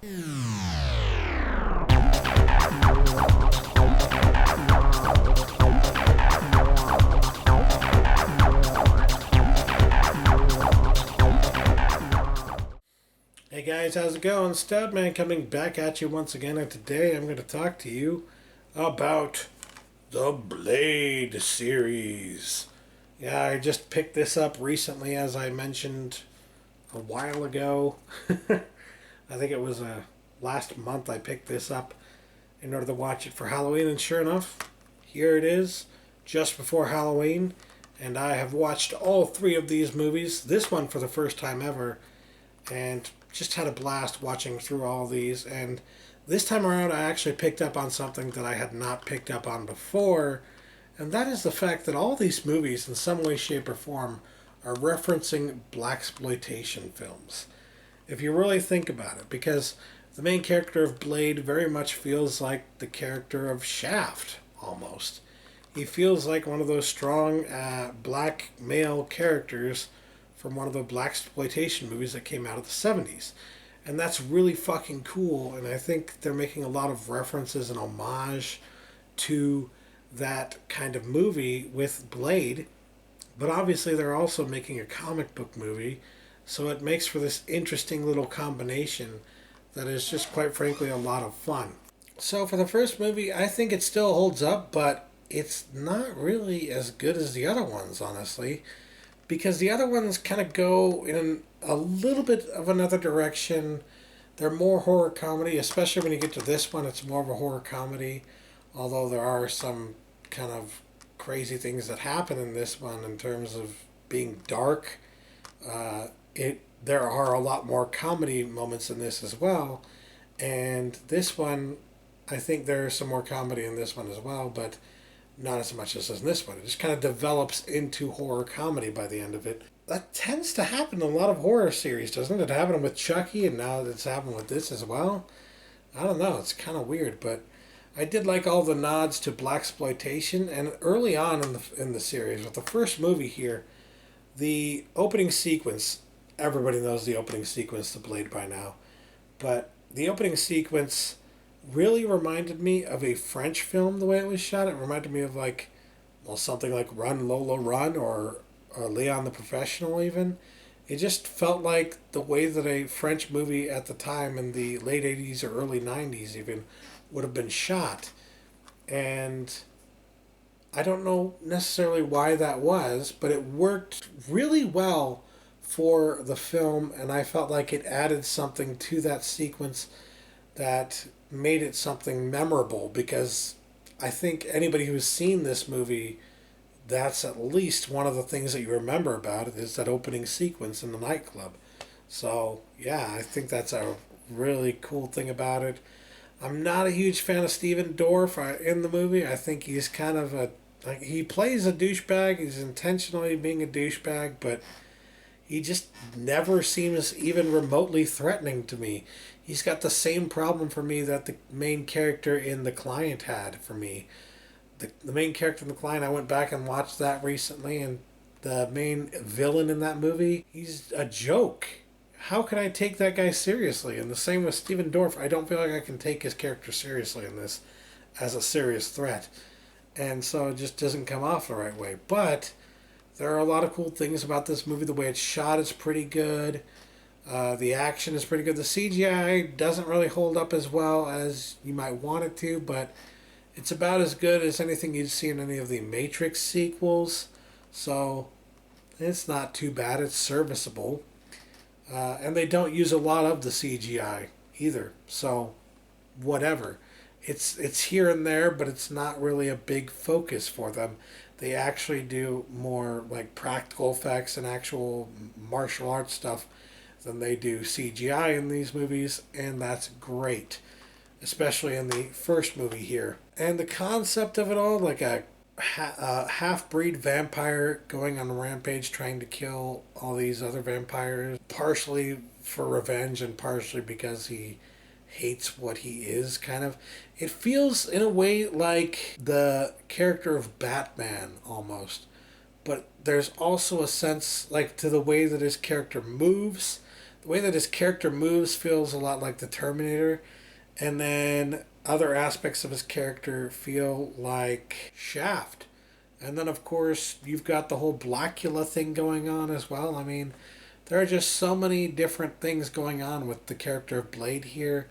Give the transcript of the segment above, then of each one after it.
Hey guys, how's it going? Stoud Man coming back at you once again, and today I'm going to talk to you about the Blade series. Yeah, I just picked this up recently, as I mentioned a while ago. I think it was last month I picked this up in order to watch it for Halloween, and sure enough, here it is, just before Halloween, and I have watched all three of these movies, this one for the first time ever, and just had a blast watching through all these. And this time around I actually picked up on something that I had not picked up on before, and that is the fact that all these movies in some way, shape, or form are referencing blaxploitation films, if you really think about it, because the main character of Blade very much feels like the character of Shaft, almost. He feels like one of those strong black male characters from one of the blaxploitation movies that came out of the 70s. And that's really fucking cool, and I think they're making a lot of references and homage to that kind of movie with Blade, but obviously they're also making a comic book movie, so it makes for this interesting little combination that is just quite frankly a lot of fun. So for the first movie, I think it still holds up, but it's not really as good as the other ones, honestly, because the other ones kind of go in a little bit of another direction. They're more horror comedy, especially when you get to this one, it's more of a horror comedy, although there are some kind of crazy things that happen in this one in terms of being dark. There are a lot more comedy moments in this as well, and this one, I think there is some more comedy in this one as well, but not as much as in this one. It just kind of develops into horror comedy by the end of it. That tends to happen in a lot of horror series, doesn't it? It happened with Chucky, and now it's happened with this as well. I don't know. It's kind of weird, but I did like all the nods to blaxploitation. And early on in the series, with the first movie here, the opening sequence. Everybody knows the opening sequence to Blade by now, but the opening sequence really reminded me of a French film the way it was shot. It reminded me of something like Run Lola Run or Leon the Professional even. It just felt like the way that a French movie at the time in the late 80s or early 90s even would have been shot. And I don't know necessarily why that was, but it worked really well for the film, and I felt like it added something to that sequence that made it something memorable, because I think anybody who's seen this movie, that's at least one of the things that you remember about it is that opening sequence in the nightclub. So yeah, I think that's a really cool thing about it. I'm not a huge fan of Steven Dorff in the movie. I think he's kind of he plays a douchebag. He's intentionally being a douchebag, but he just never seems even remotely threatening to me. He's got the same problem for me that the main character in The Client had for me. The main character in The Client, I went back and watched that recently, and the main villain in that movie, he's a joke. How can I take that guy seriously? And the same with Steven Dorff. I don't feel like I can take his character seriously in this as a serious threat. And so it just doesn't come off the right way. But there are a lot of cool things about this movie. The way it's shot is pretty good. The action is pretty good. The CGI doesn't really hold up as well as you might want it to, but it's about as good as anything you'd see in any of the Matrix sequels. So it's not too bad. It's serviceable. And they don't use a lot of the CGI either. So whatever. It's here and there, but it's not really a big focus for them. They actually do more like practical effects and actual martial arts stuff than they do CGI in these movies, and that's great, especially in the first movie here. And the concept of it all, like a half-breed vampire going on a rampage trying to kill all these other vampires, partially for revenge and partially because he hates what he is, kind of. It feels in a way like the character of Batman almost, but there's also a sense like to the way that his character moves. The way that his character moves feels a lot like the Terminator, and then other aspects of his character feel like Shaft. And then, of course, you've got the whole Blackula thing going on as well. I mean, there are just so many different things going on with the character of Blade here.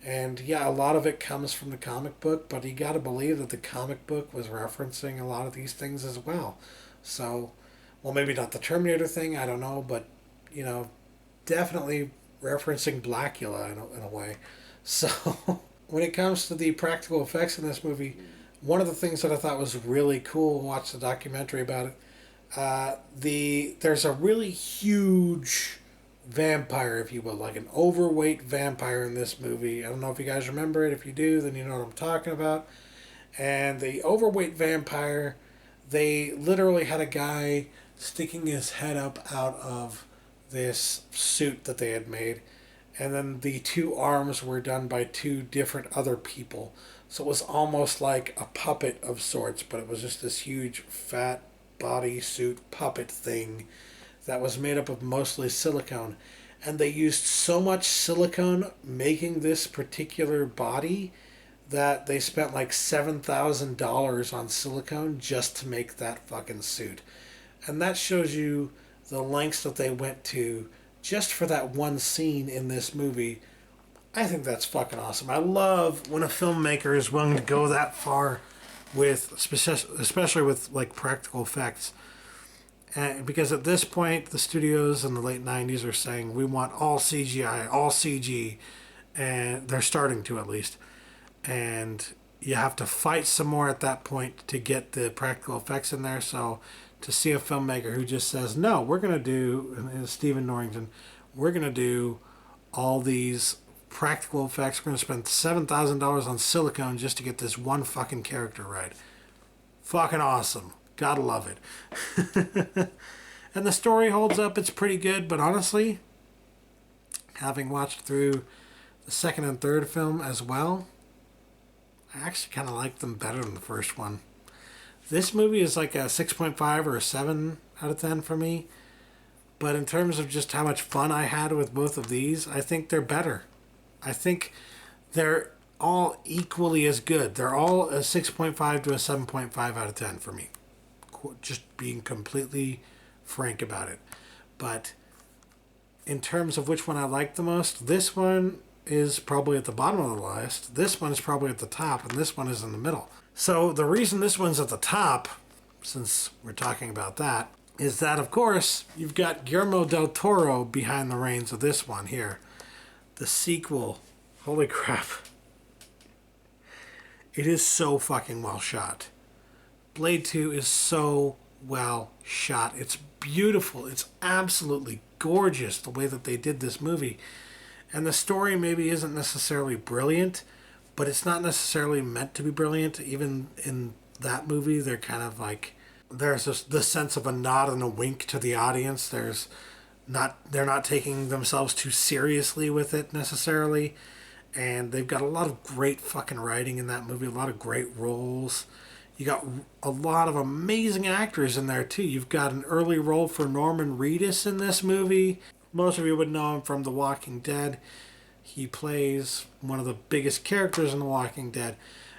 And yeah, a lot of it comes from the comic book, but you gotta believe that the comic book was referencing a lot of these things as well. So, well, maybe not the Terminator thing, I don't know, but, you know, definitely referencing Blackula in a way. So, when it comes to the practical effects in this movie, one of the things that I thought was really cool, watch the documentary about it, there's a really huge vampire, if you will, like an overweight vampire in this movie. I don't know if you guys remember it. If you do, then you know what I'm talking about. And the overweight vampire, they literally had a guy sticking his head up out of this suit that they had made. And then the two arms were done by two different other people. So it was almost like a puppet of sorts, but it was just this huge fat bodysuit puppet thing that was made up of mostly silicone. And they used so much silicone making this particular body that they spent like $7,000 on silicone just to make that fucking suit. And that shows you the lengths that they went to just for that one scene in this movie. I think that's fucking awesome. I love when a filmmaker is willing to go that far with, especially with like practical effects. And because at this point, the studios in the late 90s are saying, we want all CGI, all CG. And they're starting to, at least. And you have to fight some more at that point to get the practical effects in there. So to see a filmmaker who just says, no, we're going to do, and Stephen Norrington, we're going to do all these practical effects. We're going to spend $7,000 on silicone just to get this one fucking character right. Fucking awesome. Gotta love it. And the story holds up. It's pretty good, but honestly, having watched through the second and third film as well, I actually kind of like them better than the first one. This movie is like a 6.5 or a 7 out of 10 for me. But in terms of just how much fun I had with both of these, I think they're better. I think they're all equally as good. They're all a 6.5 to a 7.5 out of 10 for me. Just being completely frank about it. But in terms of which one I like the most, this one is probably at the bottom of the list. This one is probably at the top, and this one is in the middle. So the reason this one's at the top, since we're talking about that, is that, of course, you've got Guillermo del Toro behind the reins of this one here. The sequel. Holy crap. It is so fucking well shot. Blade 2 is so well shot. It's beautiful. It's absolutely gorgeous the way that they did this movie. And the story maybe isn't necessarily brilliant, but it's not necessarily meant to be brilliant. Even in that movie, they're kind of like, there's this sense of a nod and a wink to the audience. They're not taking themselves too seriously with it necessarily. And they've got a lot of great fucking writing in that movie, a lot of great roles. You got a lot of amazing actors in there too. You've got an early role for Norman Reedus in this movie. Most of you would know him from The Walking Dead. He plays one of the biggest characters in The Walking Dead.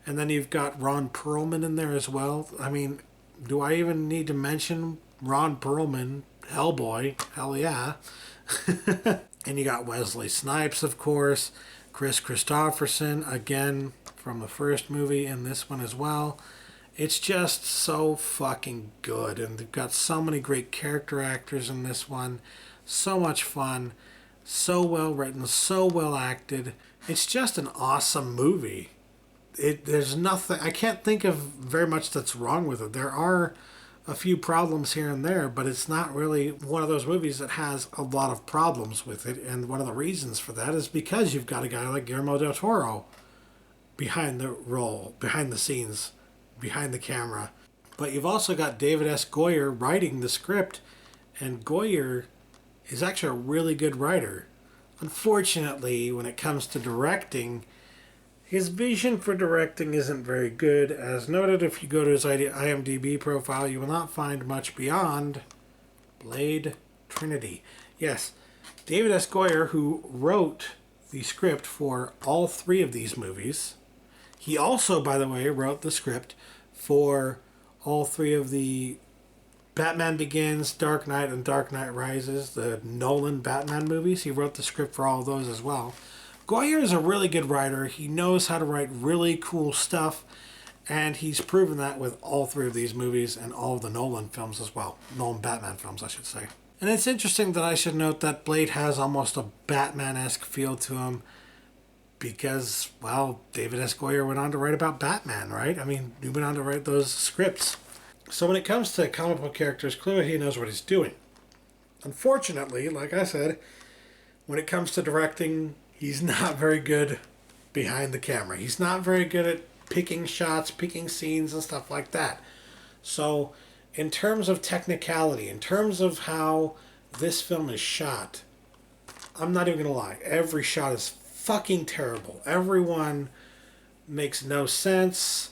And then you've got Ron Perlman in there as well. I mean, do I even need to mention Ron Perlman? Hellboy. Hell yeah. And you got Wesley Snipes, of course. Chris Christopherson, again, from the first movie, and this one as well. It's just so fucking good. And they've got so many great character actors in this one. So much fun. So well written. So well acted. It's just an awesome movie. There's nothing... I can't think of very much that's wrong with it. There are a few problems here and there, but it's not really one of those movies that has a lot of problems with it. And one of the reasons for that is because you've got a guy like Guillermo del Toro behind the role, behind the scenes, behind the camera. But you've also got David S. Goyer writing the script, and Goyer is actually a really good writer. Unfortunately, when it comes to directing, his vision for directing isn't very good. As noted, if you go to his IMDb profile, you will not find much beyond Blade Trinity. Yes, David S. Goyer, who wrote the script for all three of these movies. He also, by the way, wrote the script for all three of the Batman Begins, Dark Knight, and Dark Knight Rises, the Nolan Batman movies. He wrote the script for all of those as well. Goyer is a really good writer. He knows how to write really cool stuff, and he's proven that with all three of these movies and all of the Nolan films as well. Nolan Batman films, I should say. And it's interesting that I should note that Blade has almost a Batman-esque feel to him because, well, David S. Goyer went on to write about Batman, right? I mean, he went on to write those scripts. So when it comes to comic book characters, clearly he knows what he's doing. Unfortunately, like I said, when it comes to directing, he's not very good behind the camera. He's not very good at picking shots, picking scenes, and stuff like that. So, in terms of technicality, in terms of how this film is shot, I'm not even going to lie. Every shot is fucking terrible. Everyone makes no sense.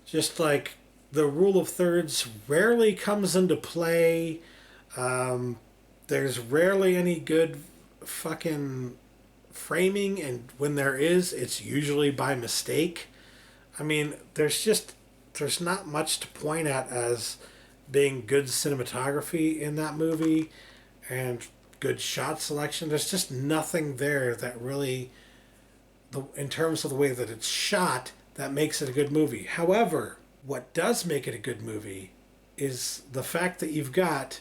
Just like the rule of thirds rarely comes into play. There's rarely any good fucking framing, and when there is, it's usually by mistake. I mean, there's not much to point at as being good cinematography in that movie and good shot selection. There's just nothing there that really, in terms of the way that it's shot, that makes it a good movie. However, what does make it a good movie is the fact that you've got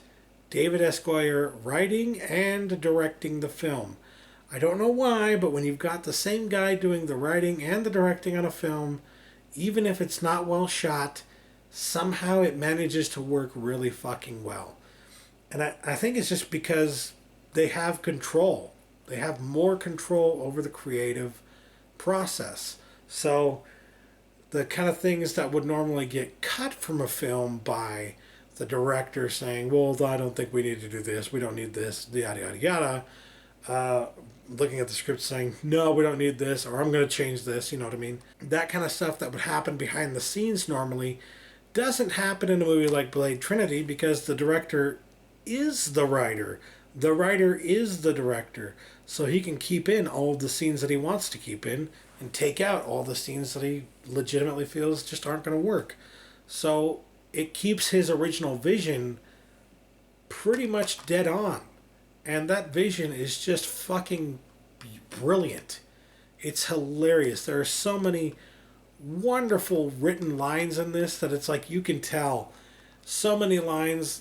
David S. Goyer writing and directing the film. I don't know why, but when you've got the same guy doing the writing and the directing on a film, even if it's not well shot, somehow it manages to work really fucking well. And I think it's just because they have control. They have more control over the creative process. So the kind of things that would normally get cut from a film by the director saying, well, I don't think we need to do this, we don't need this, yada, yada, yada. Looking at the script saying, no, we don't need this, or I'm going to change this, you know what I mean? That kind of stuff that would happen behind the scenes normally doesn't happen in a movie like Blade Trinity because the director is the writer. The writer is the director. So he can keep in all of the scenes that he wants to keep in and take out all the scenes that he legitimately feels just aren't going to work. So it keeps his original vision pretty much dead on. And that vision is just fucking brilliant. It's hilarious. There are so many wonderful written lines in this that it's like you can tell. So many lines.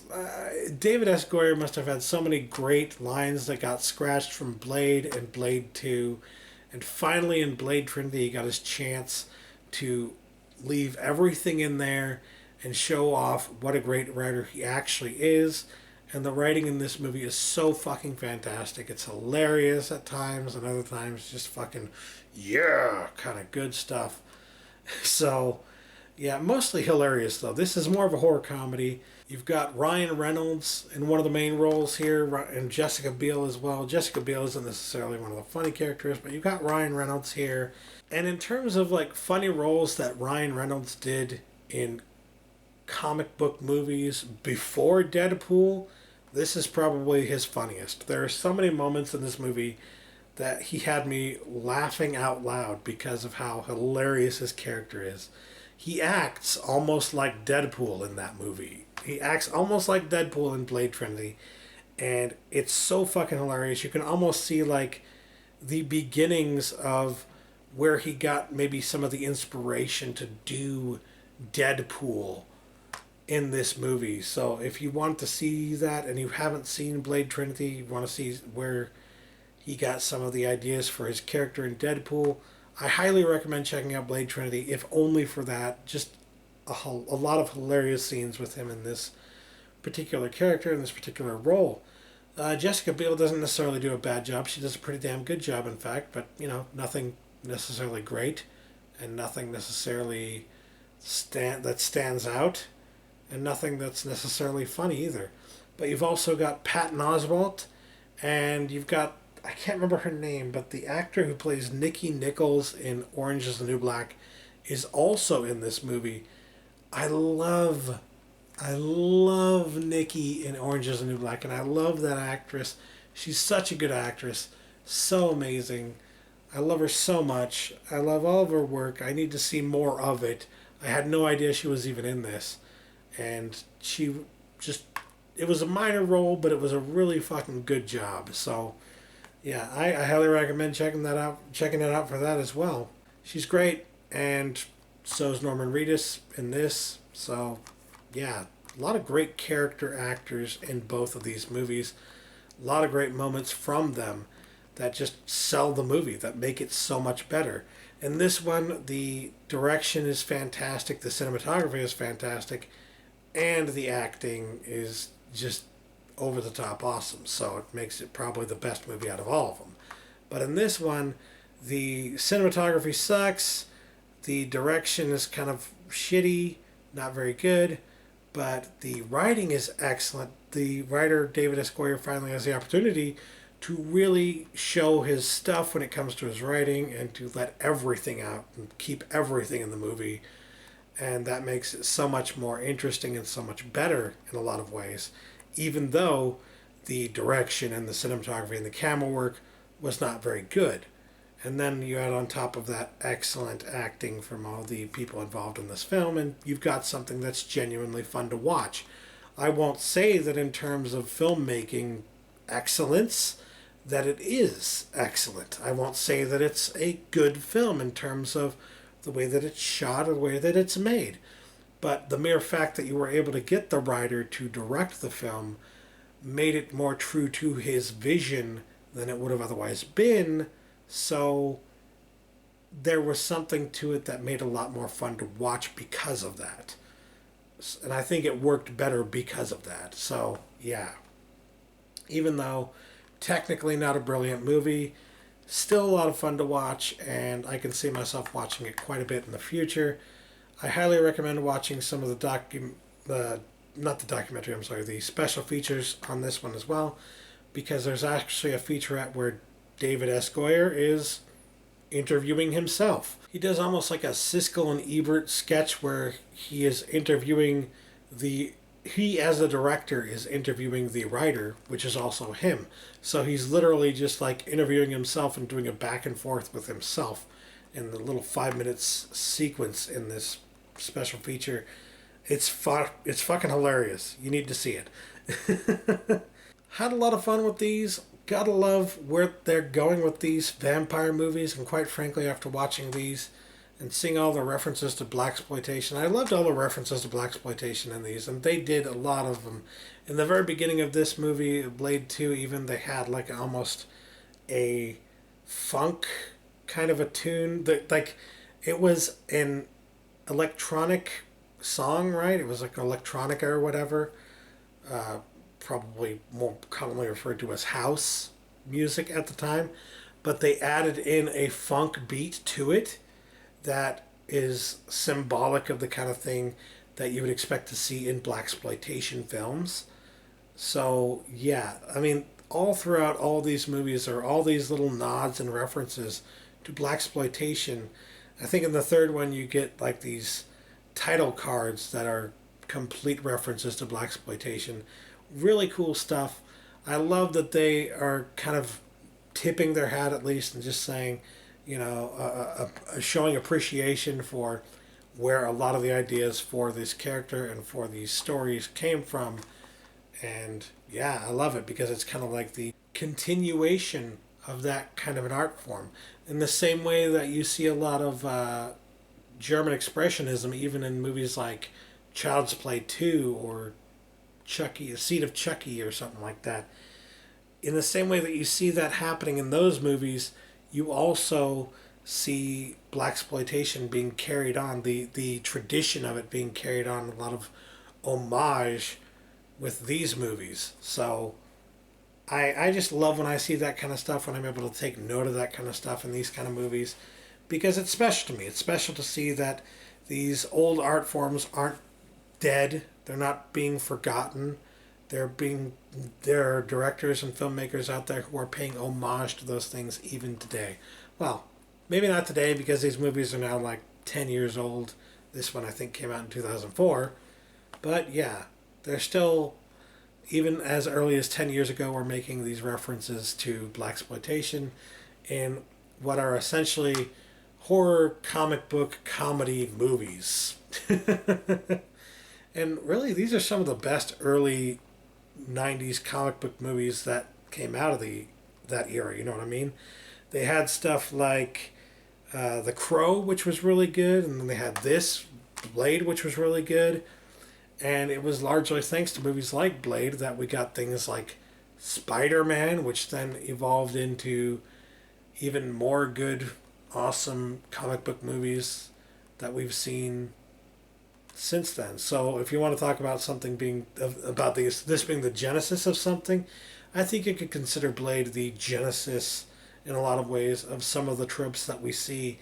David S. Goyer must have had so many great lines that got scratched from Blade and Blade 2. And finally in Blade Trinity he got his chance to leave everything in there and show off what a great writer he actually is. And the writing in this movie is so fucking fantastic. It's hilarious at times, and other times just fucking, yeah, kind of good stuff. So, yeah, mostly hilarious, though. This is more of a horror comedy. You've got Ryan Reynolds in one of the main roles here, and Jessica Biel as well. Jessica Biel isn't necessarily one of the funny characters, but you've got Ryan Reynolds here. And in terms of, like, funny roles that Ryan Reynolds did in comic book movies before Deadpool, this is probably his funniest. There are so many moments in this movie that he had me laughing out loud because of how hilarious his character is. He acts almost like Deadpool in that movie. He acts almost like Deadpool in Blade Trinity. And it's so fucking hilarious. You can almost see like the beginnings of where he got maybe some of the inspiration to do Deadpool in this movie. So if you want to see that and you haven't seen Blade Trinity, you want to see where he got some of the ideas for his character in Deadpool, I highly recommend checking out Blade Trinity, if only for that. Just a lot of hilarious scenes with him in this particular character, in this particular role. Jessica Biel doesn't necessarily do a bad job. She does a pretty damn good job, in fact, but, you know, nothing necessarily great and nothing necessarily that stands out. And nothing that's necessarily funny either. But you've also got Patton Oswalt, and you've got, I can't remember her name, but the actor who plays Nikki Nichols in Orange is the New Black is also in this movie. I love Nikki in Orange is the New Black, and I love that actress. She's such a good actress, so amazing. I love her so much. I love all of her work. I need to see more of it. I had no idea she was even in this. And she just, it was a minor role, but it was a really fucking good job. So, yeah, I highly recommend checking it out for that as well. She's great, and so is Norman Reedus in this. So, yeah, a lot of great character actors in both of these movies. A lot of great moments from them that just sell the movie, that make it so much better. In this one, the direction is fantastic, the cinematography is fantastic, and the acting is just over the top awesome. So it makes it probably the best movie out of all of them. But in this one, the cinematography sucks, the direction is kind of shitty, not very good, but the writing is excellent. The writer, David S. Goyer, finally has the opportunity to really show his stuff when it comes to his writing and to let everything out and keep everything in the movie. And that makes it so much more interesting and so much better in a lot of ways, even though the direction and the cinematography and the camera work was not very good. And then you add on top of that excellent acting from all the people involved in this film, and you've got something that's genuinely fun to watch. I won't say that in terms of filmmaking excellence, that it is excellent. I won't say that it's a good film in terms of the way that it's shot or the way that it's made. But the mere fact that you were able to get the writer to direct the film made it more true to his vision than it would have otherwise been. So there was something to it that made it a lot more fun to watch because of that. And I think it worked better because of that. So, yeah. Even though technically not a brilliant movie, still a lot of fun to watch, and I can see myself watching it quite a bit in the future. I highly recommend watching some of the special features on this one as well, because there's actually a featurette where David S. Goyer is interviewing himself. He does almost like a Siskel and Ebert sketch where he is interviewing he as the director is interviewing the writer, which is also him. So he's literally just like interviewing himself and doing a back and forth with himself in the little 5 minutes sequence in this special feature. It's fucking hilarious. You need to see it. Had a lot of fun with these. Gotta love where they're going with these vampire movies, and quite frankly, after watching these and seeing all the references to blaxploitation, I loved all the references to blaxploitation in these, and they did a lot of them. In the very beginning of this movie, Blade 2 even, they had like almost a funk kind of a tune that like it was an electronic song, right? It was like electronica or whatever. Probably more commonly referred to as house music at the time, but they added in a funk beat to it that is symbolic of the kind of thing that you would expect to see in blaxploitation films. So yeah, I mean, all throughout all these movies are all these little nods and references to blaxploitation. I think in the third one you get like these title cards that are complete references to blaxploitation. Really cool stuff. I love that they are kind of tipping their hat at least and just saying, showing appreciation for where a lot of the ideas for this character and for these stories came from. And yeah, I love it because it's kind of like the continuation of that kind of an art form. In the same way that you see a lot of German expressionism even in movies like Child's Play 2 or Chucky, A Seed of Chucky or something like that. In the same way that you see that happening in those movies, you also see blaxploitation being carried on, the tradition of it being carried on, a lot of homage with these movies. So I just love when I see that kind of stuff, when I'm able to take note of that kind of stuff in these kind of movies, because it's special to me. It's special to see that these old art forms aren't dead. They're not being forgotten. There are directors and filmmakers out there who are paying homage to those things even today. Well, maybe not today because these movies are now like 10 years old. This one I think came out in 2004. But yeah, they're still even as early as 10 years ago, we're making these references to blaxploitation in what are essentially horror comic book comedy movies. And really, these are some of the best early 90s comic book movies that came out of that era, you know what I mean? They had stuff like The Crow, which was really good, and then they had this, Blade, which was really good. And it was largely thanks to movies like Blade that we got things like Spider-Man, which then evolved into even more good, awesome comic book movies that we've seen since then. So if you want to talk about something being about this being the genesis of something, I think you could consider Blade the genesis in a lot of ways of some of the tropes that we see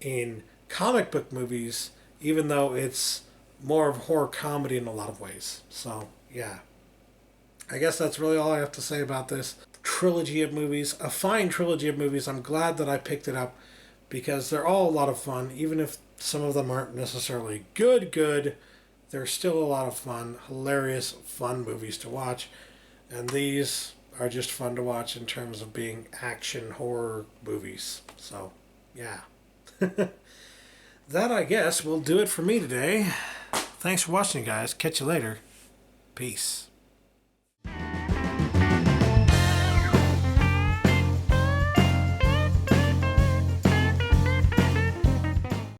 in comic book movies, even though it's more of horror comedy in a lot of ways. So yeah, I guess that's really all I have to say about this trilogy of movies. A fine trilogy of movies. I'm glad that I picked it up because they're all a lot of fun, even if some of them aren't necessarily good. They're still a lot of fun, hilarious, fun movies to watch. And these are just fun to watch in terms of being action horror movies. So, yeah. That, I guess, will do it for me today. Thanks for watching, guys. Catch you later. Peace.